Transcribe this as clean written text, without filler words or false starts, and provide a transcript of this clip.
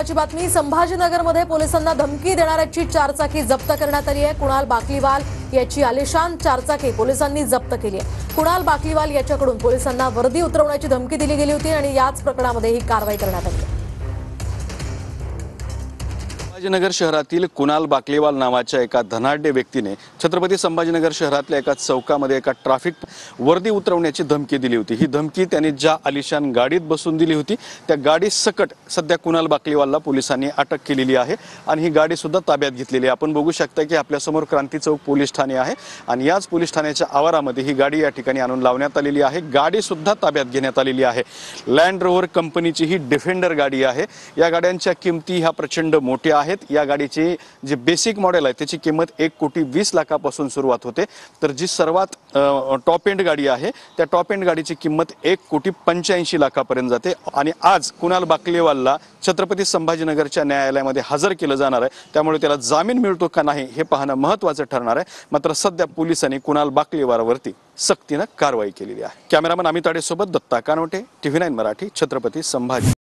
महत्त्वाची बातमी। संभाजीनगरमध्ये पोलिसांना धमकी देणाऱ्याची चारचाकी जप्त करण्यात आली आहे। कुणाल बाकलीवाल याची आलिशान चारचाकी पोलिसांनी जप्त केली आहे। कुणाल बाकलीवाल याच्याकडून पोलिसांना वर्दी उतरवण्याची धमकी दिली गेली होती आणि याच प्रकरणामध्ये ही कारवाई करण्यात आली आहे। संभाजीनगर शहरातील कुणाल बाकलीवाल नावाच्या एका धनाढ्य व्यक्तीने छत्रपती संभाजीनगर शहरातल्या एका चौकामध्ये एका ट्रॅफिक वर्दी उतरवण्याची धमकी दिली होती। ही धमकी त्यांनी ज्या आलिशान गाडीत बसून दिली होती त्या गाडी सकट सध्या कुणाल बाकलीवालला पोलिसांनी अटक केलेली आहे आणि ही गाडी सुद्धा ताब्यात घेतलेली आहे। आपण बघू शकता की आपल्या समोर क्रांती चौक पोलीस ठाणे आहे आणि याच पोलीस ठाण्याच्या आवारामध्ये ही गाडी या ठिकाणी आणून लावण्यात आलेली आहे। गाडी सुद्धा ताब्यात घेण्यात आलेली आहे। लँड रोव्हर कंपनीची ही डिफेंडर गाडी आहे। या गाड्यांच्या किमती ह्या प्रचंड मोठ्या आहेत। या गाडीची जे बेसिक मॉडेल आहे त्याची किंमत 1,20,00,000 लाखापासून सुरुवात होते, तर जी सर्वात टॉप एंड गाडी आहे त्या टॉप एंड गाडीची किंमत 1,85,00,000 लाखापर्यंत जाते। आणि आज कुणाल बाकलीवालला छत्रपती संभाजीनगरच्या न्यायालयामध्ये हजर केलं जाणार आहे, त्यामुळे त्याला जामीन मिळतो का नाही हे पाहणं महत्त्वाचं ठरणार आहे। मात्र सध्या पोलिसांनी कुणाल बाकलीवालवरती सक्तीनं कारवाई केलेली आहे। कॅमेरामन अमित आडेसोबत दत्ता कानवटे, TV9 मराठी, छत्रपती संभाजी।